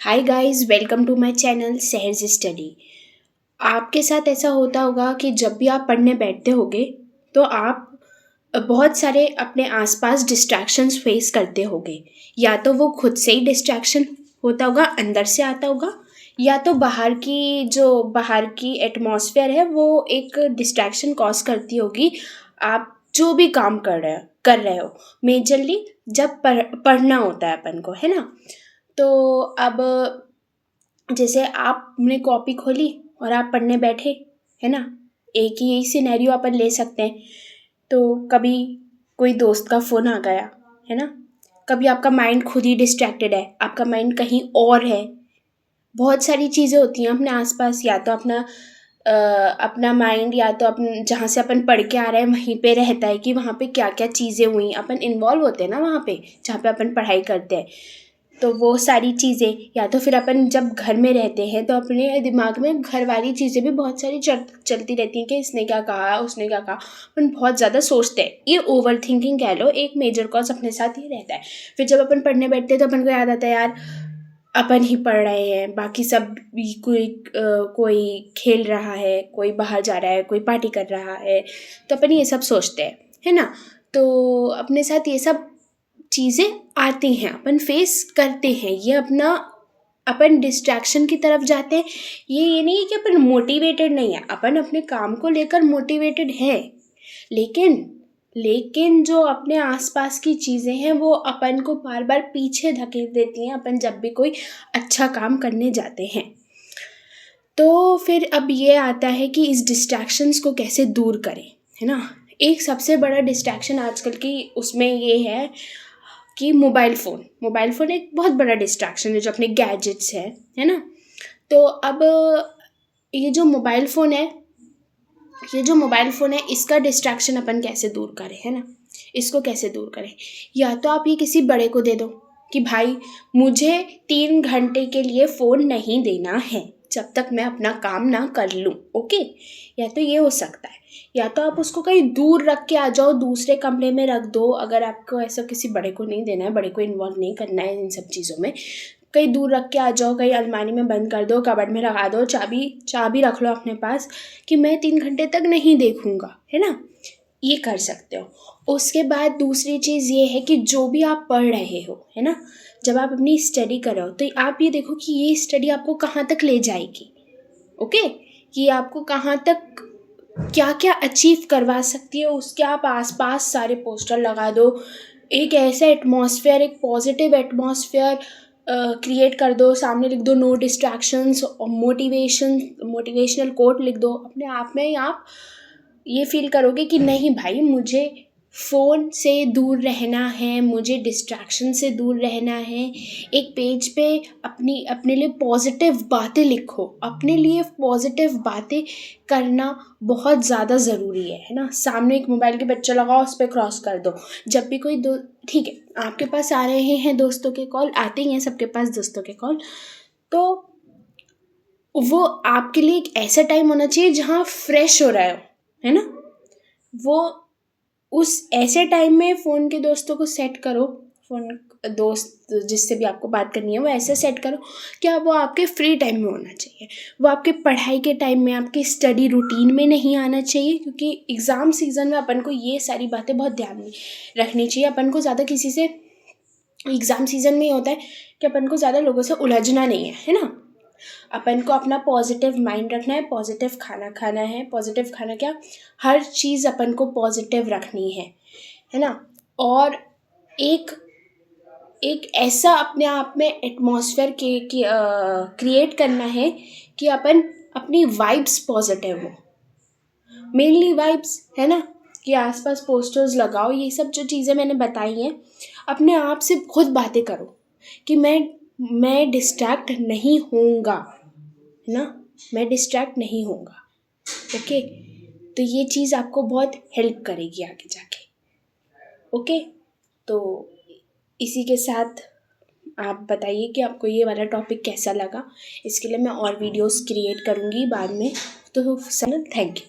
Hi guys, welcome to my channel Sahaj Study. आपके साथ ऐसा होता होगा कि जब भी आप पढ़ने बैठते होगे तो आप बहुत सारे अपने आसपास डिस्ट्रैक्शंस फेस करते होगे। या तो वो खुद से ही डिस्ट्रैक्शन होता होगा, अंदर से आता होगा, या तो बाहर की एटमॉस्फेयर है वो एक डिस्ट्रैक्शन कॉज करती होगी। आप जो भी काम कर रहे हो मेजरली जब पढ़ना होता है अपन को, है ना। तो अब जैसे आपने कॉपी खोली और आप पढ़ने बैठे, है ना। एक ही यही सिनेरियो अपन ले सकते हैं। तो कभी कोई दोस्त का फ़ोन आ गया, है ना। कभी आपका माइंड खुद ही डिस्ट्रैक्टेड है, आपका माइंड कहीं और है। बहुत सारी चीज़ें होती हैं अपने आसपास, या तो अपना माइंड, या तो अपन जहाँ से अपन पढ़ के आ रहे हैं वहीं पे रहता है कि वहाँ पे क्या क्या चीज़ें हुई, अपन इन्वॉल्व होते हैं ना वहाँ पे जहाँ पे अपन पढ़ाई करते हैं। तो वो सारी चीज़ें, या तो फिर अपन जब घर में रहते हैं तो अपने दिमाग में घर वाली चीज़ें भी बहुत सारी चलती रहती हैं कि इसने क्या कहा, उसने क्या कहा। अपन बहुत ज़्यादा सोचते हैं, ये ओवर थिंकिंग कह लो, एक मेजर कॉज अपने साथ ही रहता है। फिर जब अपन पढ़ने बैठते हैं तो अपन को याद आता है, यार अपन ही पढ़ रहे हैं, बाकी सब भी कोई खेल रहा है, कोई बाहर जा रहा है, कोई पार्टी कर रहा है। तो अपन ये सब सोचते हैं, है ना। तो अपने साथ ये सब चीज़ें आती हैं, अपन फेस करते हैं, ये अपन डिस्ट्रैक्शन की तरफ जाते हैं। ये नहीं है कि अपन मोटिवेटेड नहीं है, अपन अपने काम को लेकर मोटिवेटेड है। लेकिन लेकिन जो अपने आसपास की चीज़ें हैं वो अपन को बार बार पीछे धकेल देती हैं, अपन जब भी कोई अच्छा काम करने जाते हैं। तो फिर अब ये आता है कि इस डिस्ट्रैक्शंस को कैसे दूर करें, है ना। एक सबसे बड़ा डिस्ट्रैक्शन आजकल की उसमें ये है कि मोबाइल फ़ोन एक बहुत बड़ा डिस्ट्रैक्शन है जो अपने गैजेट्स है ना। तो अब ये जो मोबाइल फ़ोन है इसका डिस्ट्रैक्शन अपन कैसे दूर करें, है ना। इसको कैसे दूर करें। या तो आप ये किसी बड़े को दे दो कि भाई मुझे 3 घंटे के लिए फ़ोन नहीं देना है जब तक मैं अपना काम ना कर लूँ, ओके। या तो ये हो सकता है, या तो आप उसको कहीं दूर रख के आ जाओ, दूसरे कमरे में रख दो। अगर आपको ऐसा किसी बड़े को नहीं देना है, बड़े को इन्वॉल्व नहीं करना है इन सब चीज़ों में, कहीं दूर रख के आ जाओ, कहीं अलमारी में बंद कर दो, कबर्ड में लगा दो, चाबी रख लो अपने पास कि मैं 3 घंटे तक नहीं देखूंगा, है ना। ये कर सकते हो। उसके बाद दूसरी चीज़ ये है कि जो भी आप पढ़ रहे हो, है ना, जब आप अपनी स्टडी कर रहे हो तो आप ये देखो कि ये स्टडी आपको कहाँ तक ले जाएगी, ओके। कि आपको कहाँ तक क्या क्या अचीव करवा सकती है, उसके आप आसपास सारे पोस्टर लगा दो। एक ऐसा एटमॉस्फेयर, एक पॉजिटिव एटमॉस्फेयर क्रिएट कर दो, सामने लिख दो नो डिस्ट्रैक्शंस, और मोटिवेशनल कोट लिख दो। अपने आप में ही आप ये फील करोगे कि नहीं भाई, मुझे फ़ोन से दूर रहना है, मुझे डिस्ट्रैक्शन से दूर रहना है। एक पेज पे अपने लिए पॉजिटिव बातें लिखो, अपने लिए पॉजिटिव बातें करना बहुत ज़्यादा ज़रूरी है ना। सामने एक मोबाइल के पिक्चर लगाओ, उस पर क्रॉस कर दो। जब भी कोई ठीक है, आपके पास आ रहे हैं दोस्तों के कॉल, आते ही हैं सबके पास दोस्तों के कॉल, तो वो आपके लिए एक ऐसा टाइम होना चाहिए जहाँ फ्रेश हो रहा हो, है ना। वो उस ऐसे टाइम में फ़ोन के दोस्तों को सेट करो, फ़ोन दोस्त जिससे भी आपको बात करनी है वो ऐसे सेट करो कि वो आपके फ्री टाइम में होना चाहिए। वो आपके पढ़ाई के टाइम में, आपके स्टडी रूटीन में नहीं आना चाहिए, क्योंकि एग्ज़ाम सीज़न में अपन को ये सारी बातें बहुत ध्यान में रखनी चाहिए। अपन को ज़्यादा किसी से, एग्ज़ाम सीज़न में ये होता है कि अपन को ज़्यादा लोगों से उलझना नहीं है ना। अपन को अपना पॉजिटिव माइंड रखना है, पॉजिटिव खाना खाना है। पॉजिटिव खाना क्या, हर चीज़ अपन को पॉजिटिव रखनी है ना। और एक एक ऐसा अपने आप में एटमॉस्फेयर क्रिएट करना है कि अपन अपनी वाइब्स पॉजिटिव हो, मेनली वाइब्स, है ना। कि आसपास पोस्टर्स लगाओ, ये सब जो चीज़ें मैंने बताई हैं, अपने आप से खुद बातें करो कि मैं डिस्ट्रैक्ट नहीं होऊंगा, है ना। मैं डिस्ट्रैक्ट नहीं होऊंगा, ओके। तो ये चीज़ आपको बहुत हेल्प करेगी आगे जाके, ओके। तो इसी के साथ आप बताइए कि आपको ये वाला टॉपिक कैसा लगा। इसके लिए मैं और वीडियोस क्रिएट करूँगी बाद में। तो थैंक यू।